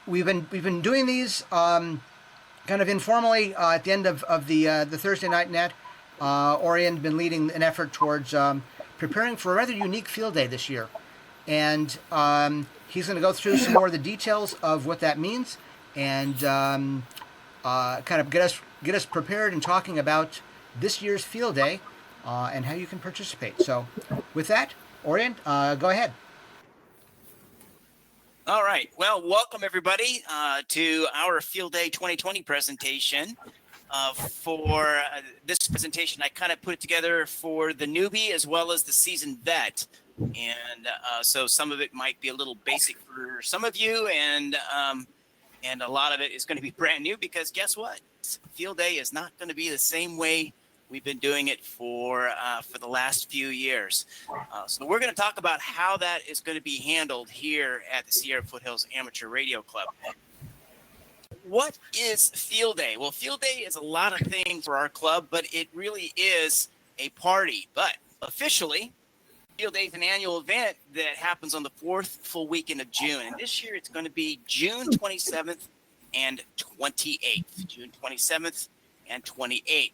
we've been doing these kind of informally at the end of the Thursday night net. Orion's been leading an effort towards preparing for a rather unique field day this year, and he's going to go through some more of the details of what that means, and kind of get us prepared and talking about this year's field day and how you can participate. So, with that, Orion, go ahead. All right. Well, welcome everybody to our Field Day 2020 presentation. For this presentation, I kind of put it together for the newbie as well as the seasoned vet. And so some of it might be a little basic for some of you, and a lot of it is going to be brand new because guess what? Field Day is not going to be the same way we've been doing it for the last few years. So we're going to talk about how that is going to be handled here at the Sierra Foothills Amateur Radio Club. What is Field Day? Well, Field Day is a lot of things for our club, but it really is a party. But officially, Field Day is an annual event that happens on the fourth full weekend of June. And this year it's going to be June 27th and 28th. June 27th and 28th.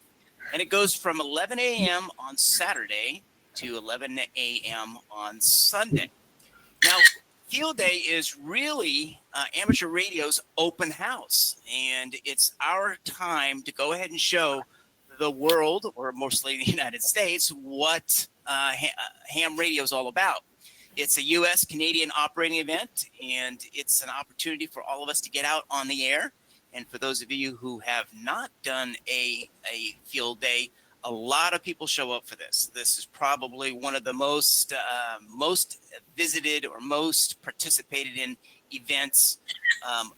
And it goes from 11 a.m. on Saturday to 11 a.m. on Sunday. Now, Field Day is really amateur radio's open house, and it's our time to go ahead and show the world, or mostly the United States, what ham radio is all about. It's a U.S.-Canadian operating event, and it's an opportunity for all of us to get out on the air. And for those of you who have not done a field day, a lot of people show up for this. This is probably one of the most visited or most participated in events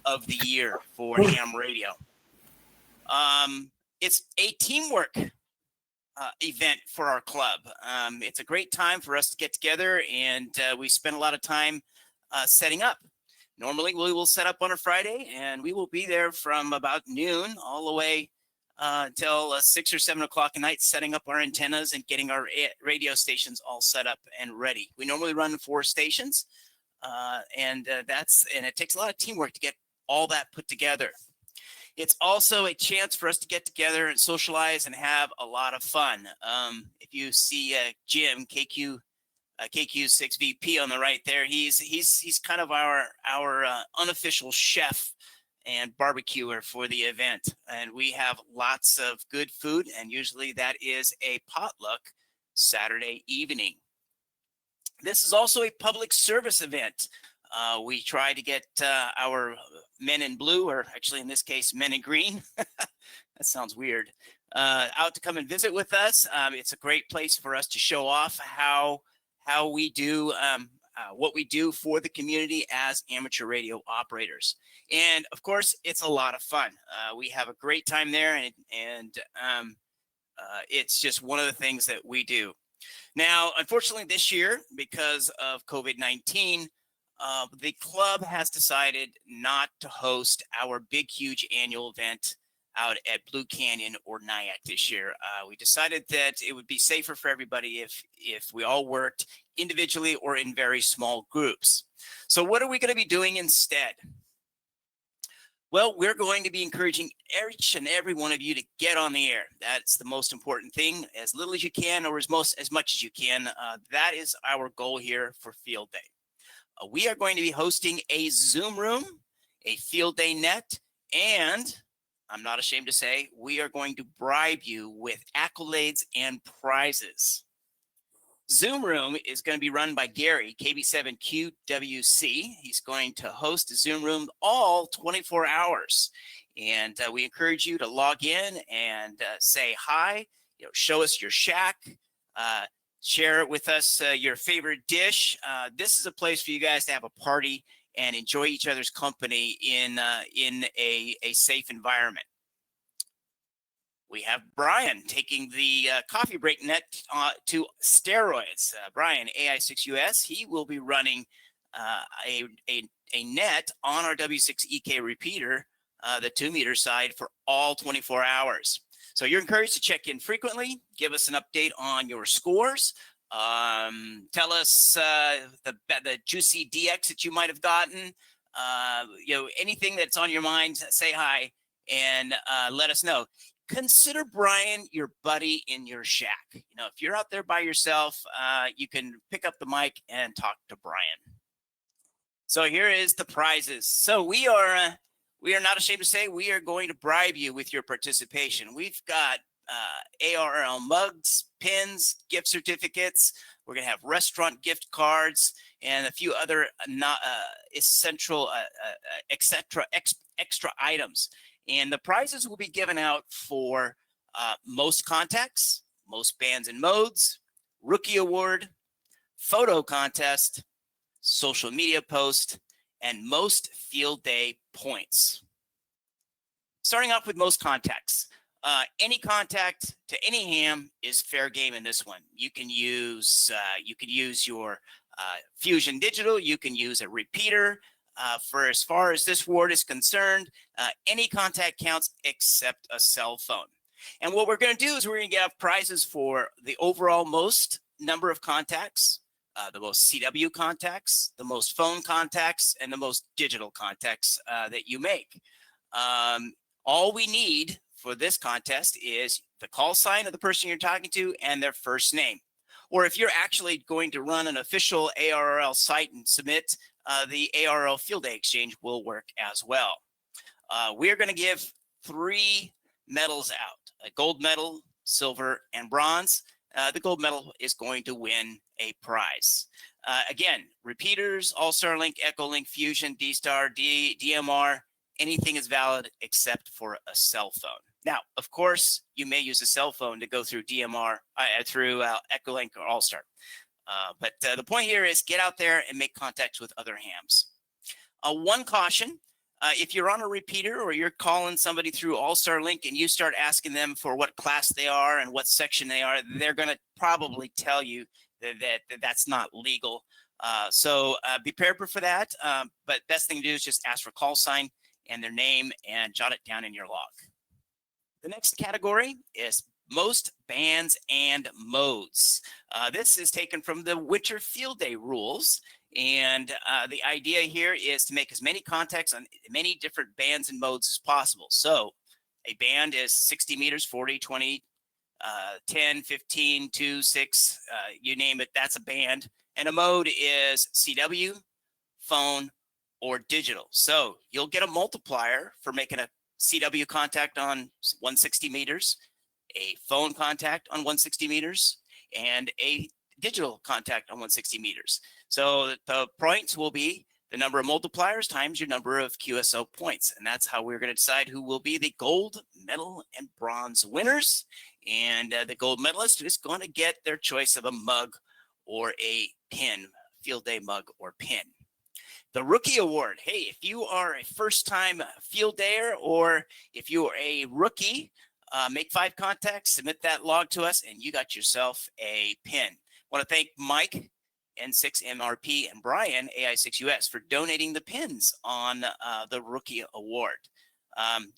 of the year for ham radio. It's a teamwork event for our club. It's a great time for us to get together, and we spend a lot of time setting up. Normally, we will set up on a Friday, and we will be there from about noon all the way until 6 or 7 o'clock at night, setting up our antennas and getting our radio stations all set up and ready. We normally run 4 stations, and it takes a lot of teamwork to get all that put together. It's also a chance for us to get together and socialize and have a lot of fun. If you see Jim, KQ6VP on the right there, he's kind of our unofficial chef and barbecuer for the event, and we have lots of good food, and usually that is a potluck Saturday evening. This is also a public service event. We try to get our men in blue, or actually in this case men in green, that sounds weird, out to come and visit with us. It's a great place for us to show off how we do what we do for the community as amateur radio operators. And of course, it's a lot of fun. We have a great time there, and it's just one of the things that we do. Now, unfortunately, this year, because of COVID-19, the club has decided not to host our big, huge annual event out at Blue Canyon or Nyack this year. We decided that it would be safer for everybody if we all worked individually or in very small groups. So what are we going to be doing instead? Well, we're going to be encouraging each and every one of you to get on the air. That's the most important thing, as little as you can or as much as you can. That is our goal here for Field Day. We are going to be hosting a Zoom room, a Field Day net, and I'm not ashamed to say, we are going to bribe you with accolades and prizes. Zoom Room is going to be run by Gary, KB7QWC. He's going to host a Zoom Room all 24 hours. And we encourage you to log in and say hi, show us your shack, share with us your favorite dish. This is a place for you guys to have a party and enjoy each other's company in a safe environment. We have Brian taking the coffee break net to steroids. Brian, AI6US, he will be running a net on our W6EK repeater, the 2-meter side, for all 24 hours. So you're encouraged to check in frequently, give us an update on your scores, tell us the juicy DX that you might have gotten, anything that's on your mind, say hi and let us know. Consider Brian your buddy in your shack. If you're out there by yourself, you can pick up the mic and talk to Brian. So here is the prizes. So we are not ashamed to say we are going to bribe you with your participation. We've got ARL mugs, pins, gift certificates. We're going to have restaurant gift cards and a few other not essential, extra items. And the prizes will be given out for most contacts, most bands and modes, rookie award, photo contest, social media post, and most field day points. Starting off with most contacts. Any contact to any ham is fair game in this one. You can use your Fusion Digital. You can use a repeater. For as far as this ward is concerned, any contact counts except a cell phone. And what we're going to do is we're going to get prizes for the overall most number of contacts, the most CW contacts, the most phone contacts, and the most digital contacts that you make. All we need for this contest is the call sign of the person you're talking to and their first name. Or if you're actually going to run an official ARRL site and submit, the ARRL Field Day Exchange will work as well. We're going to give 3 medals out, a gold medal, silver, and bronze. The gold medal is going to win a prize. Again, repeaters, All-Star Link, Echo Link, Fusion, D-Star, DMR, anything is valid except for a cell phone. Now, of course, you may use a cell phone to go through DMR, through Echo Link or All-Star. But the point here is get out there and make contacts with other hams. One caution, if you're on a repeater or you're calling somebody through All-Star Link and you start asking them for what class they are and what section they are, they're going to probably tell you that that's not legal. So be prepared for that. But best thing to do is just ask for call sign and their name and jot it down in your log. The next category is most bands and modes. This is taken from the Winter Field Day rules. And the idea here is to make as many contacts on many different bands and modes as possible. So a band is 60 meters, 40, 20, 10, 15, 2, 6, you name it, that's a band. And a mode is CW, phone, or digital. So you'll get a multiplier for making a CW contact on 160 meters, a phone contact on 160 meters, and a digital contact on 160 meters. So the points will be the number of multipliers times your number of QSO points. And that's how we're going to decide who will be the gold, medal, and bronze winners. And the gold medalist is going to get their choice of a mug or a pin, field day mug or pin. The rookie award. Hey, if you are a first-time field dayer or if you are a rookie, make 5 contacts, submit that log to us, and you got yourself a pin. I want to thank Mike, N6MRP, and Brian, AI6US, for donating the pins on the rookie award.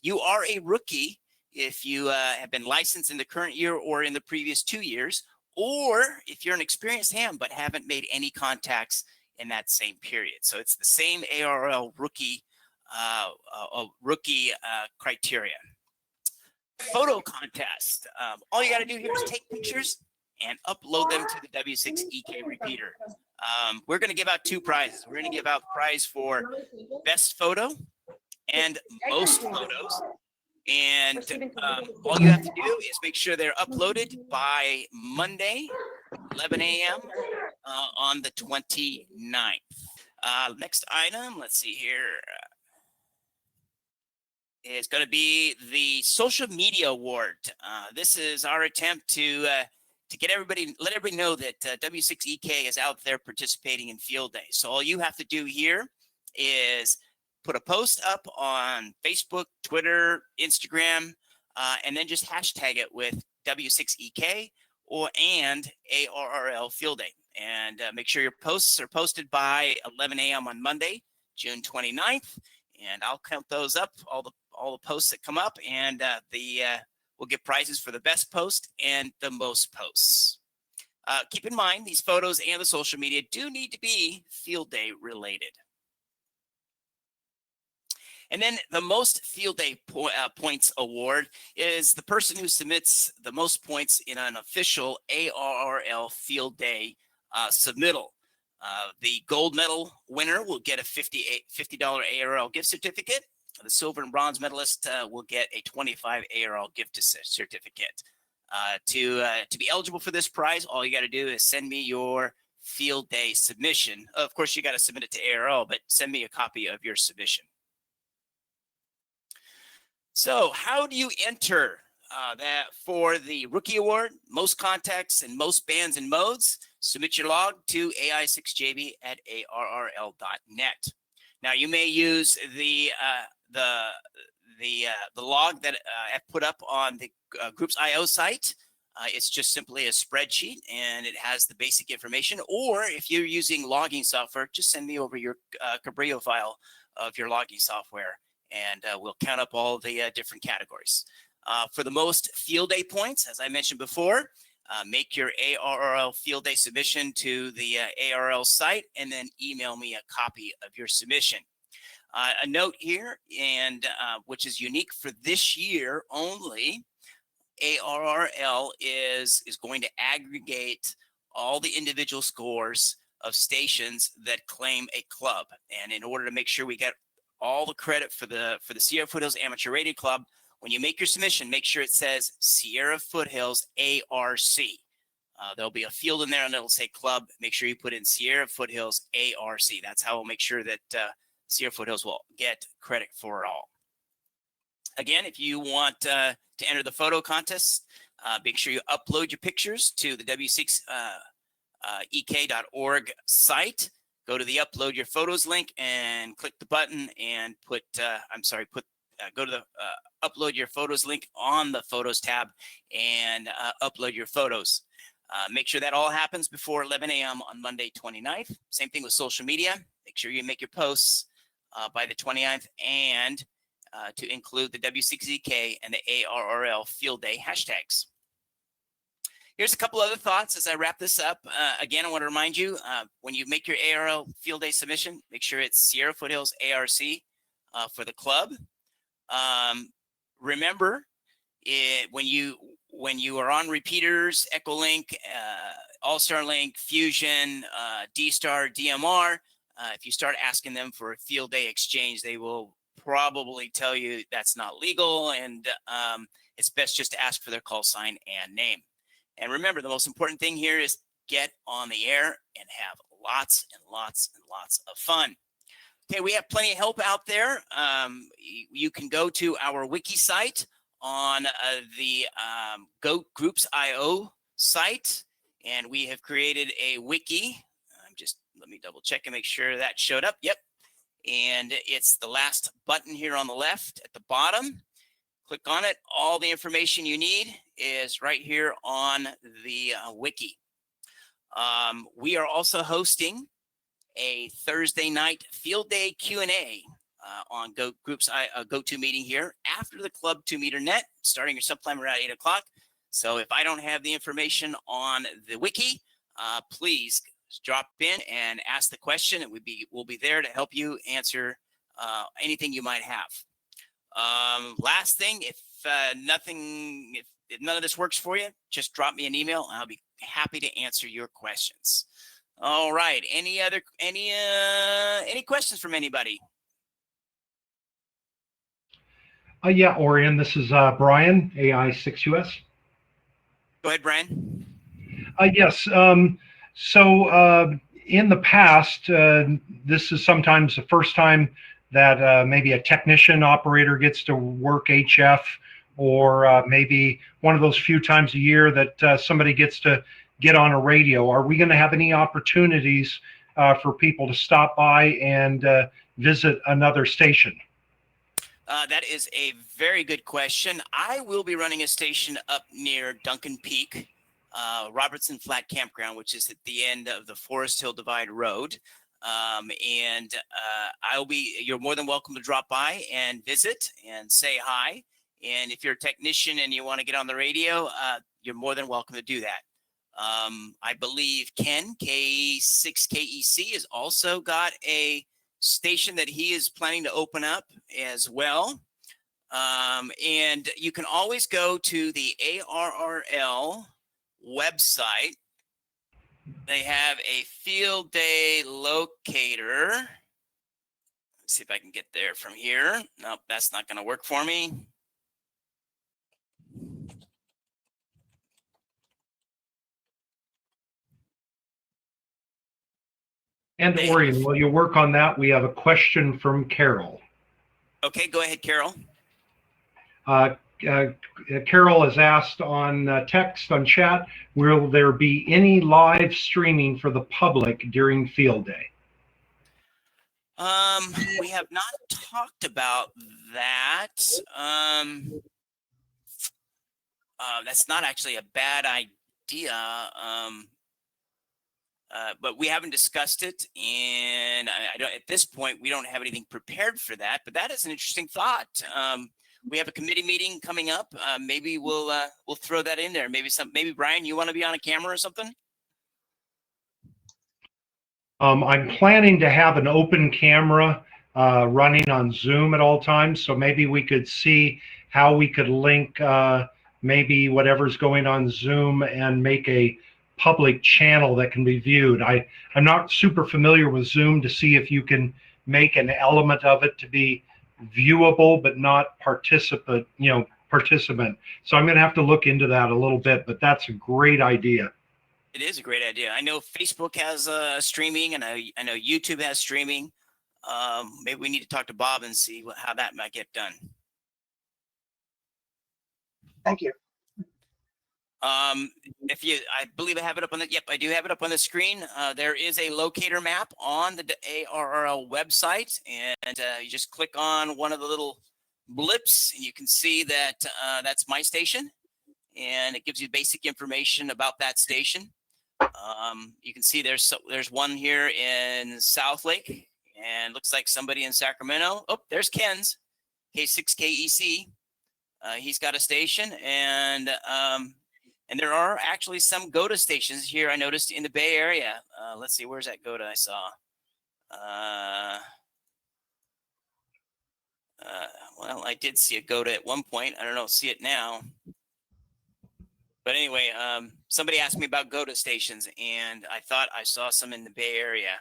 You are a rookie if you have been licensed in the current year or in the previous 2 years, or if you're an experienced ham but haven't made any contacts in that same period. So it's the same ARL rookie criteria. Photo contest. All you got to do here is take pictures and upload them to the W6EK repeater. We're going to give out 2 prizes. We're going to give out the prize for best photo and most photos. And all you have to do is make sure they're uploaded by Monday, 11 a.m. On the 29th. Next item, let's see here, is going to be the social media award. This is our attempt to get everybody, let everybody know that W6EK is out there participating in Field Day. So all you have to do here is put a post up on Facebook, Twitter, Instagram, and then just hashtag it with W6EK and ARRL Field Day. And make sure your posts are posted by 11 a.m. on Monday, June 29th. And I'll count those up, all the posts that come up, and we'll give prizes for the best post and the most posts. Keep in mind, these photos and the social media do need to be Field Day related. And then the most field day points award is the person who submits the most points in an official ARRL field day submittal. The gold medal winner will get a $50 ARL gift certificate. The silver and bronze medalist will get a $25 ARL gift certificate. To be eligible for this prize, all you got to do is send me your field day submission. Of course, you got to submit it to ARL, but send me a copy of your submission. So how do you enter that for the Rookie Award, most contacts and most bands and modes? Submit your log to AI6JB@arrl.net. Now you may use the log that I've put up on the Groups IO site. It's just simply a spreadsheet and it has the basic information. Or if you're using logging software, just send me over your Cabrillo file of your logging software, and we'll count up all the different categories. For the most field day points, as I mentioned before, make your ARRL field day submission to the ARRL site and then email me a copy of your submission. A note here, and which is unique for this year only, ARRL is going to aggregate all the individual scores of stations that claim a club. And in order to make sure we get all the credit for the Sierra Foothills Amateur Radio Club, when you make your submission, make sure it says Sierra Foothills ARC. There'll be a field in there and it'll say club. Make sure you put in Sierra Foothills ARC. That's how we'll make sure that Sierra Foothills will get credit for it all. Again, if you want to enter the photo contest, make sure you upload your pictures to the w6ek.org site. Go to the upload your photos link and click the button and go to the upload your photos link on the photos tab and upload your photos. Make sure that all happens before 11 a.m. on Monday 29th. Same thing with social media. Make sure you make your posts by the 29th and to include the W6EK and the ARRL field day hashtags. Here's a couple other thoughts as I wrap this up. Again, I want to remind you, when you make your ARRL field day submission, make sure it's Sierra Foothills ARC for the club. Remember, when you are on repeaters, Echolink, All-Star Link, Fusion, D-Star, DMR, if you start asking them for a field day exchange, they will probably tell you that's not legal, and it's best just to ask for their call sign and name. And remember, the most important thing here is get on the air and have lots and lots and lots of fun. Okay, we have plenty of help out there. You can go to our wiki site on the Groups IO site, and we have created a wiki. Let me double check and make sure that showed up. Yep. And it's the last button here on the left at the bottom. Click on it. All the information you need is right here on the wiki. We are also hosting a Thursday night field day Q&A on Groups GoToMeeting here after the Club 2 Meter Net, starting sometime around 8 o'clock. So if I don't have the information on the wiki, please drop in and ask the question, and we'll be there to help you answer anything you might have. Last thing, if none of this works for you, just drop me an email and I'll be happy to answer your questions. All right. Any questions from anybody? Yeah, Orion, this is Brian, AI6US. Go ahead, Brian. Yes. So in the past, this is sometimes the first time that maybe a technician operator gets to work HF, or maybe one of those few times a year that somebody gets to get on a radio. Are we going to have any opportunities for people to stop by and visit another station? That is a very good question. I will be running a station up near Duncan Peak, Robertson Flat Campground, which is at the end of the Forest Hill Divide Road. You're more than welcome to drop by and visit and say hi. And if you're a technician and you want to get on the radio, you're more than welcome to do that. I believe Ken, K6KEC, has also got a station that he is planning to open up as well. And you can always go to the ARRL website. They have a field day locator. Let's see if I can get there from here. Nope, that's not going to work for me. And Orion, while you work on that, we have a question from Carol. Okay, go ahead, Carol. Carol has asked on text, on chat, will there be any live streaming for the public during field day? We have not talked about that. That's not actually a bad idea. But we haven't discussed it, and I don't. At this point, we don't have anything prepared for that. But that is an interesting thought. We have a committee meeting coming up. Maybe we'll throw that in there. Maybe Brian, you want to be on a camera or something? I'm planning to have an open camera running on Zoom at all times, so maybe we could see how we could link maybe whatever's going on Zoom and make a public channel that can be viewed. I'm not super familiar with Zoom to see if you can make an element of it to be viewable but not participant. So I'm going to have to look into that a little bit, but that's a great idea. It is a great idea. I know Facebook has streaming, and I know YouTube has streaming. Maybe we need to talk to Bob and see how that might get done. Thank you. I believe I have it up on the, yep, I do have it up on the screen. There is a locator map on the ARRL website, and you just click on one of the little blips, and you can see that that's my station, and it gives you basic information about that station. You can see there's one here in South Lake, and looks like somebody in Sacramento. Oh, there's Ken's, K6KEC. He's got a station, and there are actually some GOTA stations here I noticed in the Bay Area. Let's see, where's that GOTA I saw? Well, I did see a GOTA at one point. I don't see it now. But anyway, somebody asked me about GOTA stations, and I thought I saw some in the Bay Area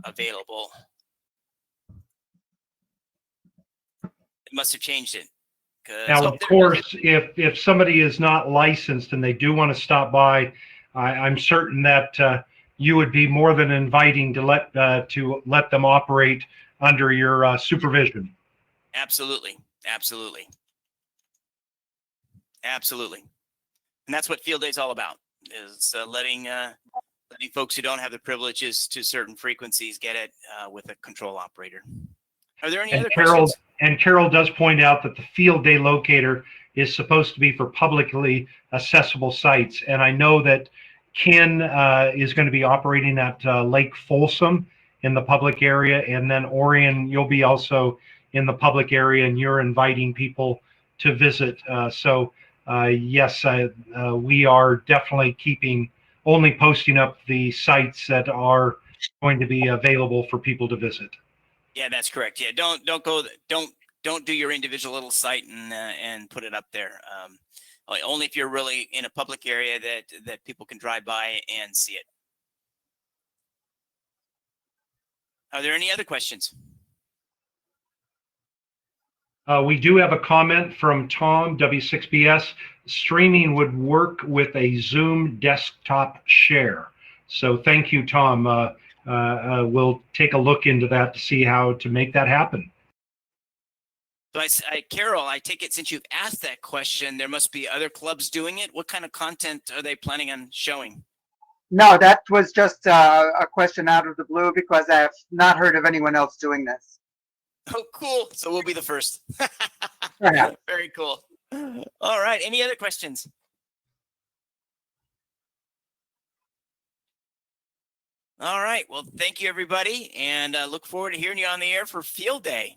available. It must have changed it. Now, of course, if somebody is not licensed and they do want to stop by, I'm certain that you would be more than inviting to let them operate under your supervision. Absolutely, absolutely, absolutely, and that's what Field Day is all about: is letting folks who don't have the privileges to certain frequencies get it with a control operator. Are there any other questions? And Carol does point out that the field day locator is supposed to be for publicly accessible sites. And I know that Ken is going to be operating at Lake Folsom in the public area. And then Orion, you'll be also in the public area, and you're inviting people to visit. Yes, we are definitely only posting up the sites that are going to be available for people to visit. Yeah, that's correct. Yeah, don't do your individual little site and put it up there. Only if you're really in a public area that people can drive by and see it. Are there any other questions? We do have a comment from Tom, W6BS. Streaming would work with a Zoom desktop share. So thank you, Tom. We'll take a look into that to see how to make that happen. So Carol, I take it since you've asked that question, there must be other clubs doing it. What kind of content are they planning on showing? No, that was just a question out of the blue because I have not heard of anyone else doing this. Oh, cool. So we'll be the first. Yeah. Very cool. All right. Any other questions? All right. Well, thank you, everybody. And look forward to hearing you on the air for Field Day.